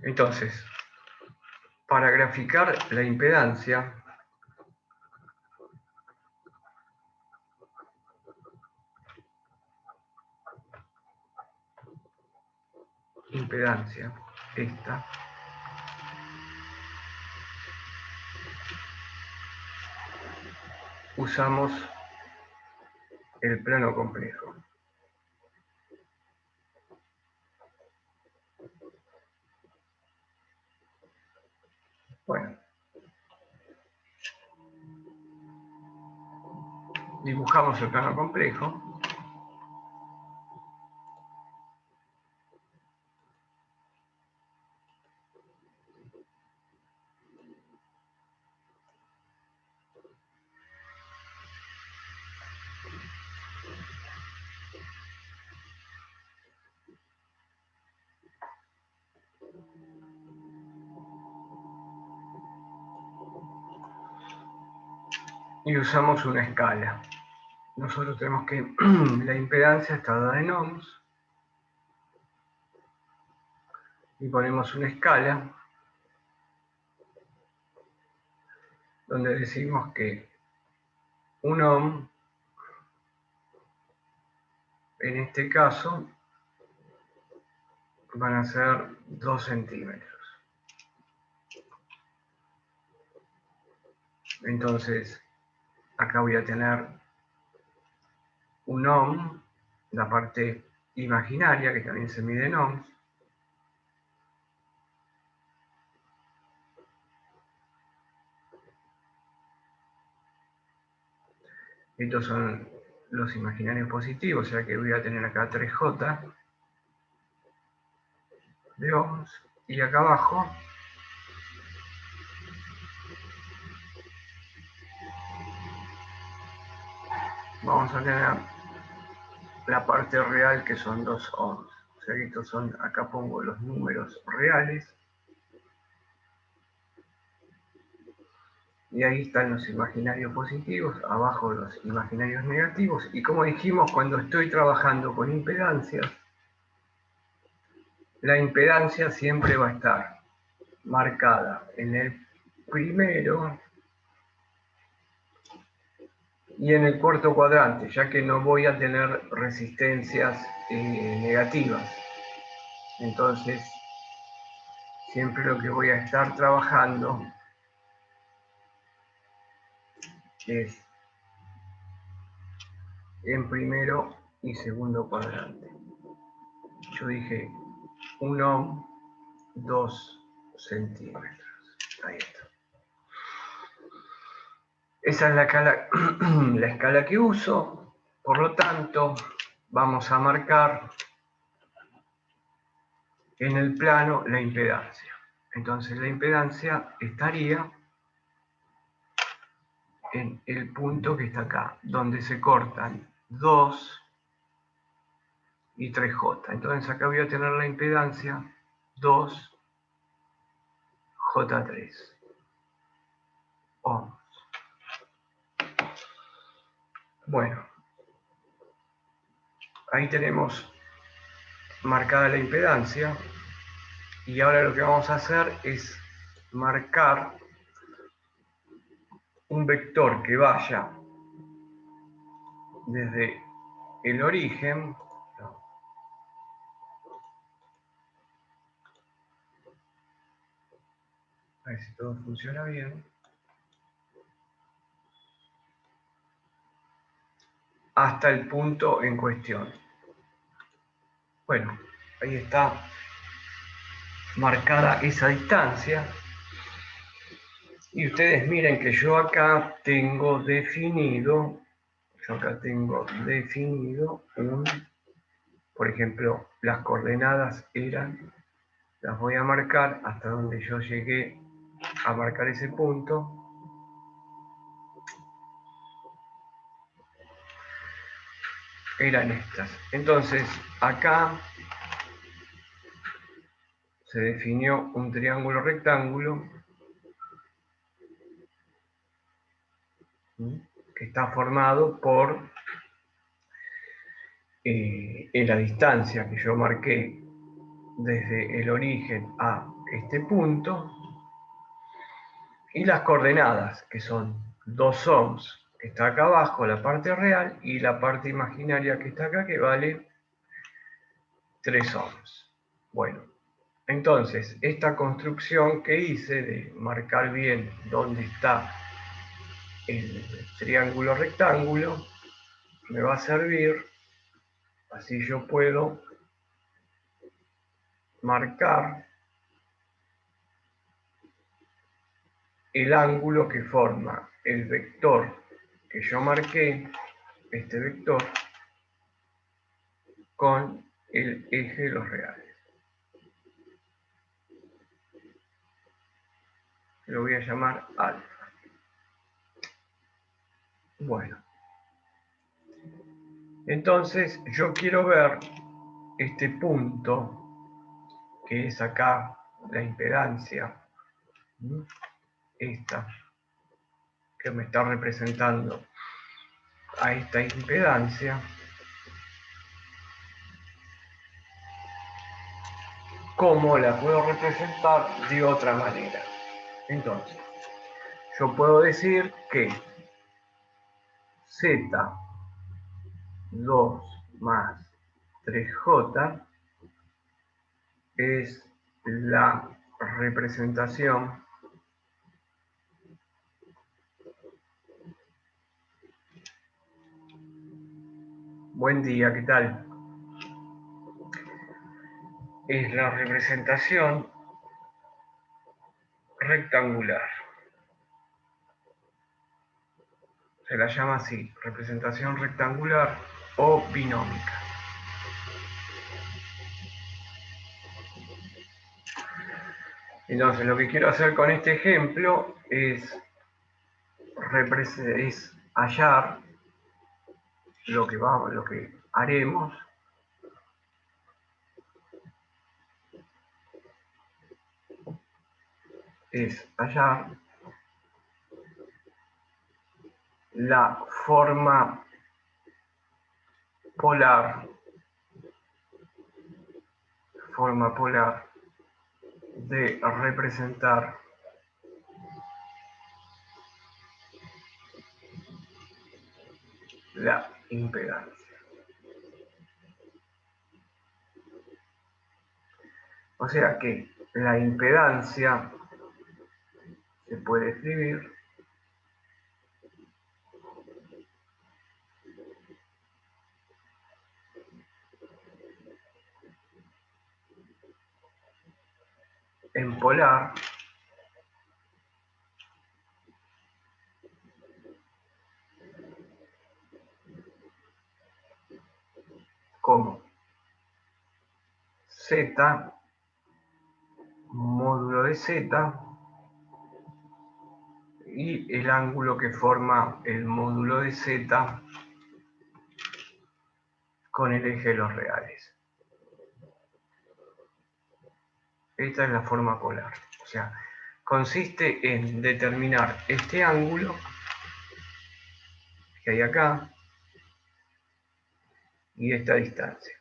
Entonces, para graficar la impedancia, esta, usamos el plano complejo. Bueno, dibujamos el plano complejo. Y usamos una escala. Nosotros tenemos que la impedancia está dada en ohms y ponemos una escala donde decimos que un ohm, en este caso, van a ser 2 centímetros. Entonces, acá voy a tener un ohm, la parte imaginaria, que también se mide en ohms. Estos son los imaginarios positivos, o sea que voy a tener acá 3J de ohms, y acá abajo vamos a tener la parte real, que son 2 ohms. O sea que estos son, acá pongo los números reales, y ahí están los imaginarios positivos, abajo los imaginarios negativos. Y como dijimos, cuando estoy trabajando con impedancias, la impedancia siempre va a estar marcada en el primero y en el cuarto cuadrante, ya que no voy a tener resistencias negativas. Entonces, siempre lo que voy a estar trabajando es en primero y segundo cuadrante. Yo dije 1 ohm, 2 centímetros. Ahí está. Esa es la escala que uso. Por lo tanto, vamos a marcar en el plano la impedancia. Entonces la impedancia estaría en el punto que está acá, donde se cortan 2 y 3J. Entonces acá voy a tener la impedancia 2J3 ohms. Bueno, ahí tenemos marcada la impedancia, y ahora lo que vamos a hacer es marcar un vector que vaya desde el origen, a ver si todo funciona bien, hasta el punto en cuestión. Bueno, ahí está marcada esa distancia, y ustedes miren que yo acá tengo definido, por ejemplo, las coordenadas eran, las voy a marcar hasta donde yo llegué a marcar ese punto. Eran estas. Entonces, acá se definió un triángulo rectángulo que está formado por en la distancia que yo marqué desde el origen a este punto, y las coordenadas, que son 2 ohms, que está acá abajo, la parte real, y la parte imaginaria que está acá, que vale 3 ohms. Bueno, entonces, esta construcción que hice de marcar bien dónde está el triángulo rectángulo, me va a servir, así yo puedo marcar el ángulo que forma el vector que yo marqué, este vector, con el eje de los reales. Lo voy a llamar alfa. Bueno, entonces yo quiero ver este punto, que es acá la impedancia, esta, que me está representando a esta impedancia, ¿cómo la puedo representar de otra manera? Entonces, yo puedo decir que Z2 más 3J es la representación buen día, ¿qué tal? Es la representación rectangular. Se la llama así, representación rectangular o binómica. Entonces, lo que quiero hacer con este ejemplo es hallar lo que haremos es hallar la forma polar de representar la impedancia. O sea que la impedancia se puede escribir en polar como Z módulo de Z y el ángulo que forma el módulo de Z con el eje de los reales. Esta es la forma polar. O sea, consiste en determinar este ángulo que hay acá y esta distancia.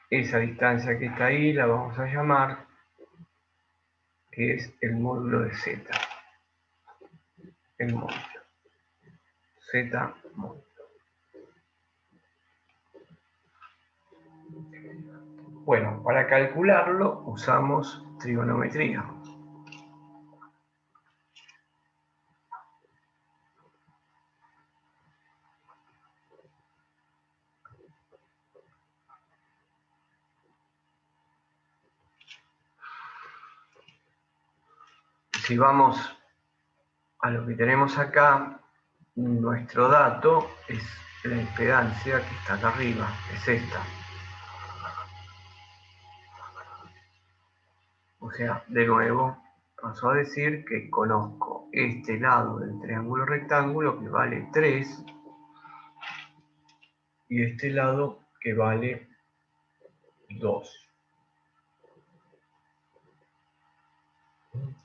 Esa distancia que está ahí la vamos a llamar, que es el módulo de Z. El módulo. Z módulo. Bueno, para calcularlo usamos trigonometría. Si vamos a lo que tenemos acá, nuestro dato es la impedancia que está acá arriba, es esta. O sea, de nuevo, paso a decir que conozco este lado del triángulo rectángulo que vale 3 y este lado que vale 2.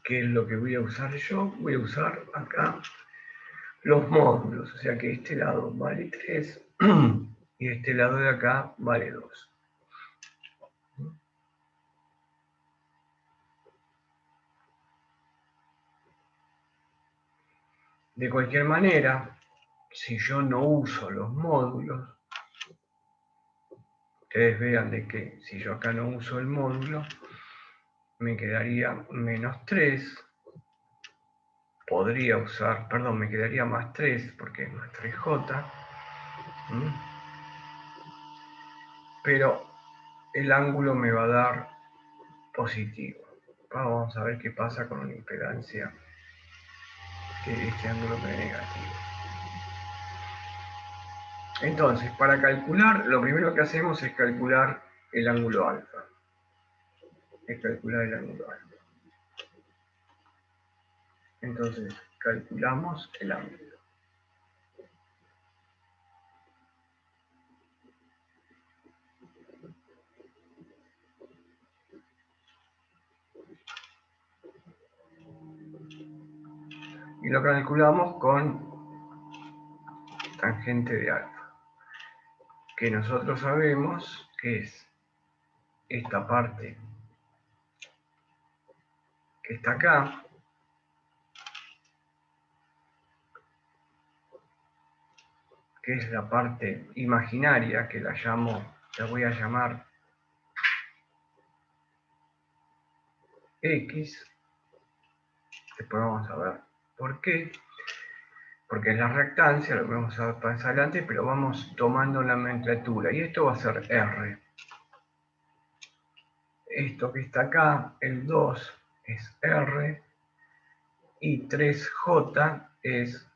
¿Qué es lo que voy a usar yo? Voy a usar acá los módulos, o sea que este lado vale 3 y este lado de acá vale 2. De cualquier manera, si yo no uso los módulos, ustedes vean de que si yo acá no uso el módulo, me quedaría menos 3. Podría usar, perdón, me quedaría más 3 porque es más 3J. Pero el ángulo me va a dar positivo. Vamos a ver qué pasa con una impedancia que este ángulo me dé negativo. Entonces, para calcular, lo primero que hacemos es calcular el ángulo alfa. Entonces, calculamos el ángulo. Y lo calculamos con tangente de alfa, que nosotros sabemos que es esta parte que está acá, que es la parte imaginaria, que la voy a llamar X. Después vamos a ver por qué. Porque es la reactancia, lo vamos a ver más adelante, pero vamos tomando la nomenclatura. Y esto va a ser R. Esto que está acá, el 2, es R. Y 3J es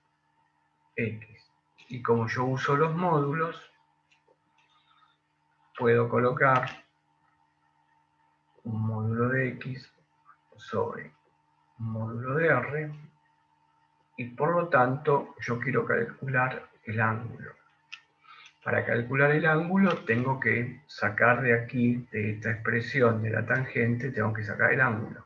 X. Y como yo uso los módulos, puedo colocar un módulo de X sobre un módulo de R. Y por lo tanto, yo quiero calcular el ángulo. Para calcular el ángulo tengo que sacar de aquí, de esta expresión de la tangente, tengo que sacar el ángulo.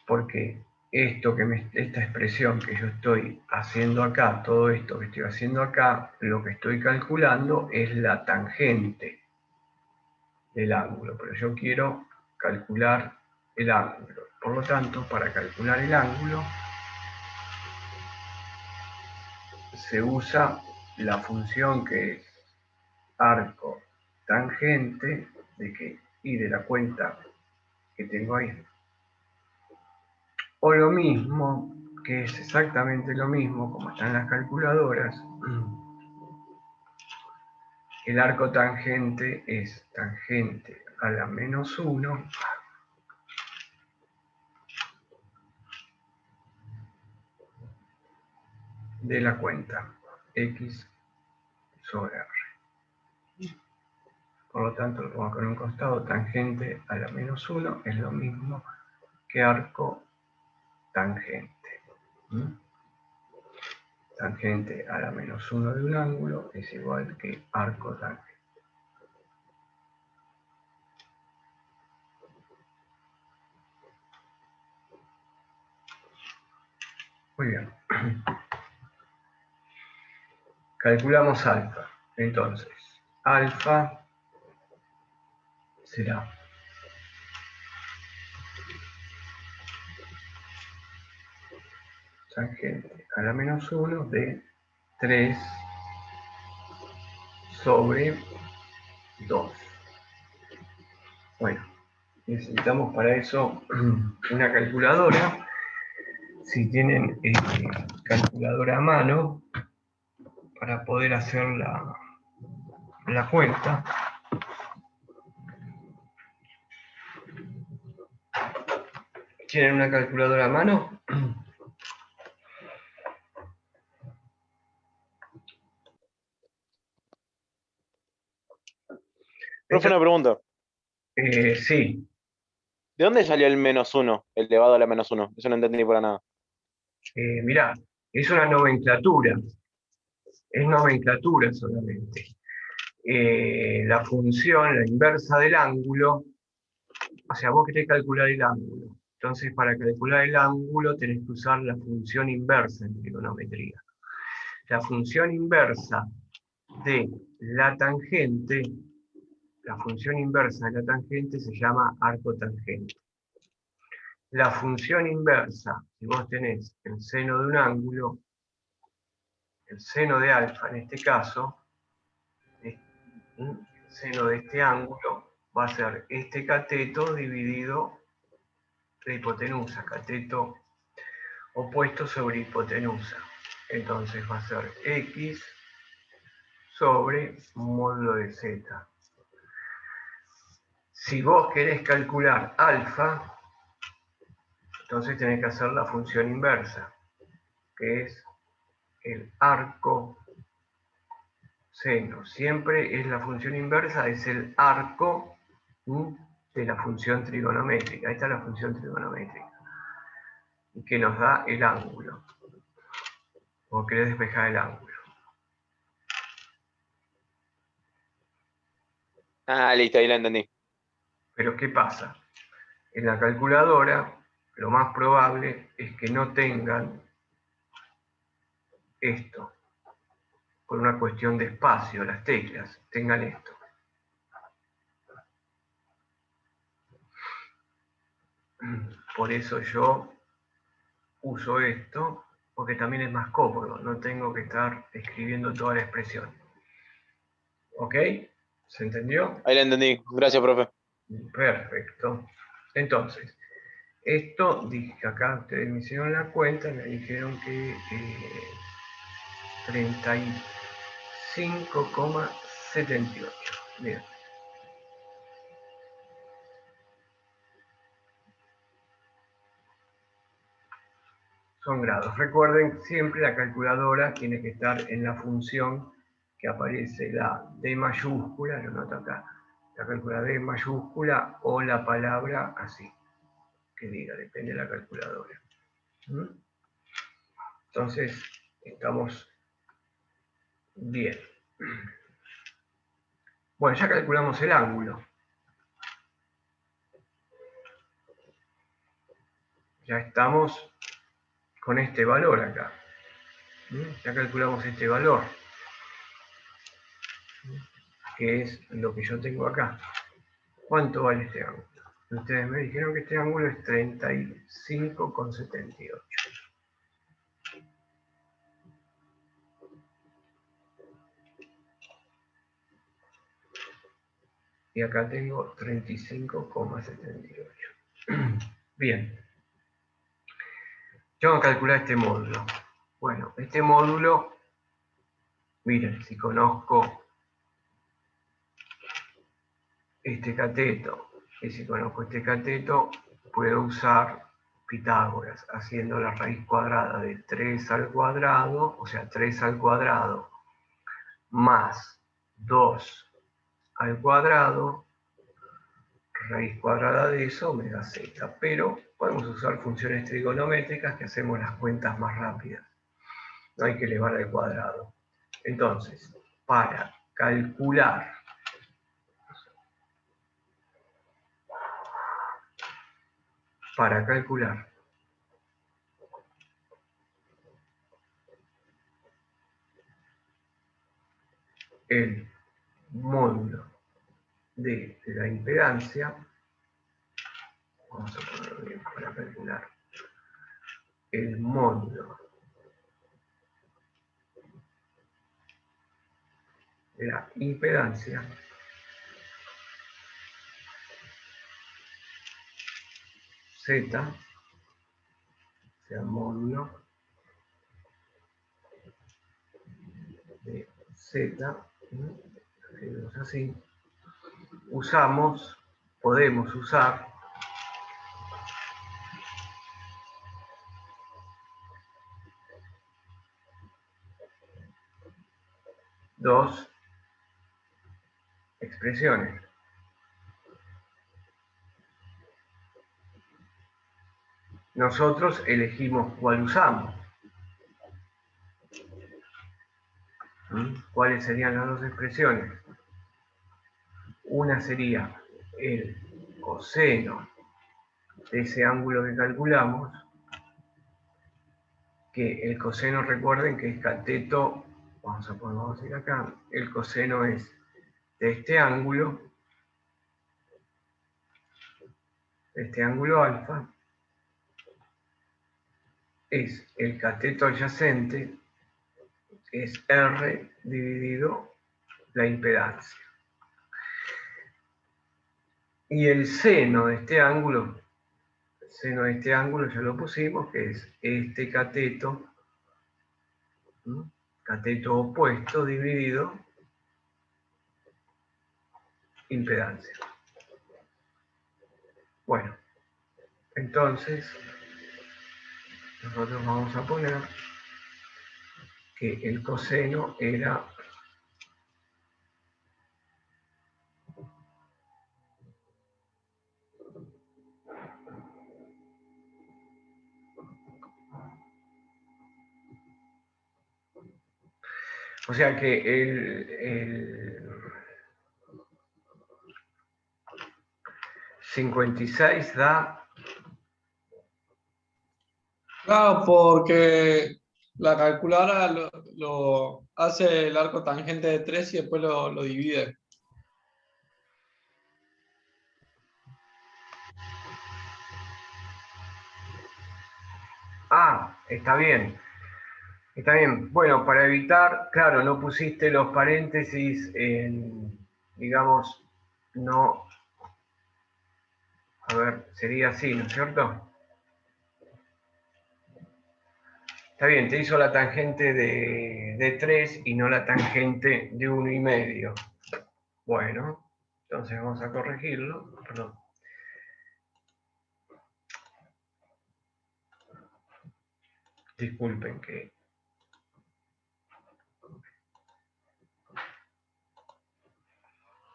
Porque esta expresión que yo estoy haciendo acá, todo esto que estoy haciendo acá, lo que estoy calculando es la tangente del ángulo. Pero yo quiero calcular el ángulo. Por lo tanto, para calcular el ángulo, se usa la función que es arco tangente y de la cuenta que tengo ahí. O lo mismo, que es exactamente lo mismo, como están las calculadoras, el arco tangente es tangente a la menos 1 de la cuenta X sobre R. Por lo tanto, lo pongo con un costado, tangente a la menos 1 es lo mismo que arco tangente. Tangente a la menos 1 de un ángulo es igual que arco tangente. Muy bien. Calculamos alfa. Entonces, alfa será tangente a la menos 1 de 3 sobre 2. Bueno, necesitamos para eso una calculadora. Si tienen calculadora a mano, para poder hacer la cuenta. ¿Tienen una calculadora a mano? Profe, una pregunta. Sí. ¿De dónde salió el -1 elevado a la -1? Eso no entendí para nada. Mirá, es una nomenclatura. Es nomenclatura solamente. La función, la inversa del ángulo, o sea, vos querés calcular el ángulo. Entonces, para calcular el ángulo tenés que usar la función inversa en trigonometría. La función inversa de la tangente, la función inversa de la tangente se llama arco tangente. la función inversa, si vos tenés el seno de un ángulo, el seno de alfa en este caso, el seno de este ángulo va a ser este cateto dividido la hipotenusa, cateto opuesto sobre hipotenusa. Entonces va a ser X sobre módulo de Z. Si vos querés calcular alfa, entonces tenés que hacer la función inversa, que es el arco seno. Siempre es la función inversa, es el arco de la función trigonométrica. Esta es la función trigonométrica. Y que nos da el ángulo. O querés despejar el ángulo. Ah, listo, ahí la entendí. Pero ¿qué pasa? En la calculadora, lo más probable es que no tengan esto. Por una cuestión de espacio, las teclas, tengan esto. Por eso yo uso esto, porque también es más cómodo, no tengo que estar escribiendo toda la expresión. ¿Ok? ¿Se entendió? Ahí la entendí. Gracias, profe. Perfecto. Entonces, esto, dije que acá ustedes me hicieron la cuenta, me dijeron que 35,78. Bien. Son grados. Recuerden, siempre la calculadora tiene que estar en la función que aparece la D mayúscula, lo noto acá, la calculadora D mayúscula o la palabra así, que diga, depende de la calculadora. Entonces, estamos bien. Bueno, ya calculamos el ángulo. Ya estamos con este valor acá. Ya calculamos este valor, que es lo que yo tengo acá. ¿Cuánto vale este ángulo? Ustedes me dijeron que este ángulo es 35,78. Y acá tengo 35,78. Bien. Yo voy a calcular este módulo. Bueno, este módulo, miren, si conozco este cateto y si conozco este cateto, puedo usar Pitágoras, haciendo la raíz cuadrada de 3 al cuadrado, o sea, 3 al cuadrado más 2 al cuadrado, raíz cuadrada de eso me da z, pero podemos usar funciones trigonométricas que hacemos las cuentas más rápidas. No hay que elevar al cuadrado. Entonces, para calcular el módulo de la impedancia, vamos a ponerlo bien para calcular el módulo de la impedancia, z, o sea, módulo de z, así, podemos usar dos expresiones. Nosotros elegimos cuál usamos. ¿Cuáles serían las dos expresiones? Una sería el coseno de ese ángulo que calculamos, que el coseno, recuerden que es cateto, vamos a ir acá, el coseno es de este ángulo alfa, es el cateto adyacente, es R dividido la impedancia. Y el seno de este ángulo ya lo pusimos, que es este cateto, ¿no? Cateto opuesto dividido impedancia. Bueno, entonces nosotros vamos a poner que el coseno era o sea que el 56 da... Claro, porque la calculadora lo hace el arco tangente de 3 y después lo divide. Ah, está bien. Está bien. Bueno, para evitar, claro, no pusiste los paréntesis en, digamos, no... A ver, sería así, ¿no es cierto? Está bien, te hizo la tangente de 3 y no la tangente de 1,5. Bueno, entonces vamos a corregirlo. Perdón. Disculpen que...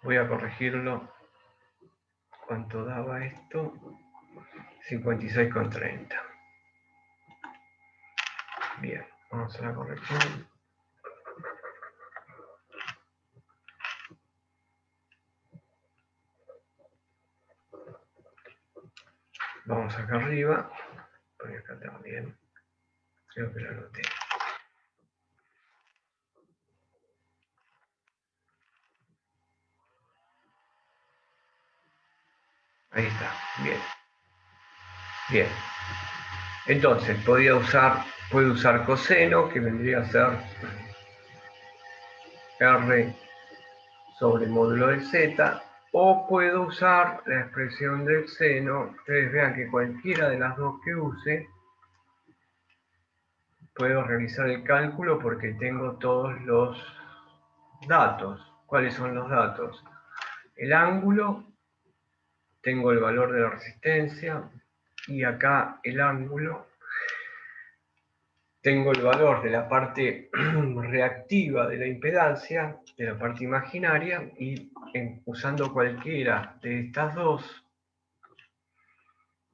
Voy a corregirlo. ¿Cuánto daba esto? 56,30. Bien, vamos a la corrección. Vamos acá arriba. Voy acá también. Creo que lo anoté. Ahí está. Bien. Bien. Entonces, puedo usar coseno, que vendría a ser R sobre el módulo de Z, o puedo usar la expresión del seno. Ustedes vean que cualquiera de las dos que use, puedo realizar el cálculo porque tengo todos los datos. ¿Cuáles son los datos? El ángulo, tengo el valor de la resistencia, y acá el ángulo, tengo el valor de la parte reactiva de la impedancia, de la parte imaginaria, y usando cualquiera de estas dos,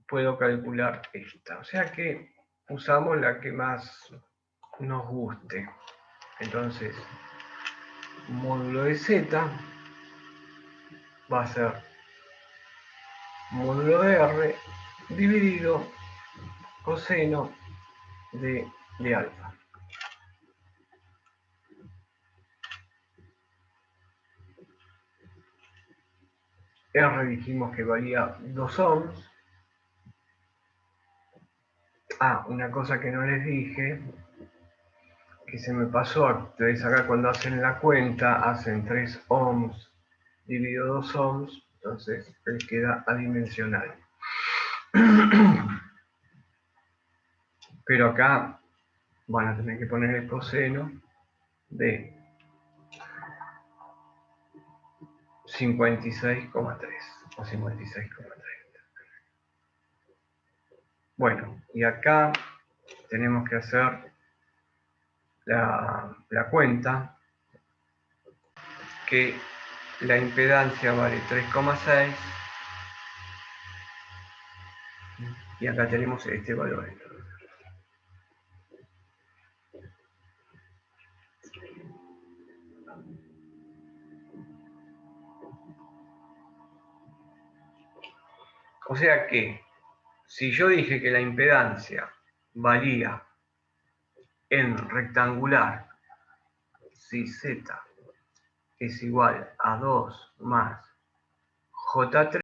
puedo calcular esta. O sea que usamos la que más nos guste. Entonces, módulo de Z va a ser módulo de R dividido coseno de alfa. R dijimos que valía 2 ohms. Ah, una cosa que no les dije, que se me pasó. Ustedes acá cuando hacen la cuenta, hacen 3 ohms dividido 2 ohms, entonces les queda adimensional. Pero acá van a tener que poner el coseno de 56,3 o 56,30. Bueno, y acá tenemos que hacer la cuenta, que la impedancia vale 3,6 y acá tenemos este valor. O sea que, si yo dije que la impedancia valía en rectangular, si Z es igual a 2 más J3,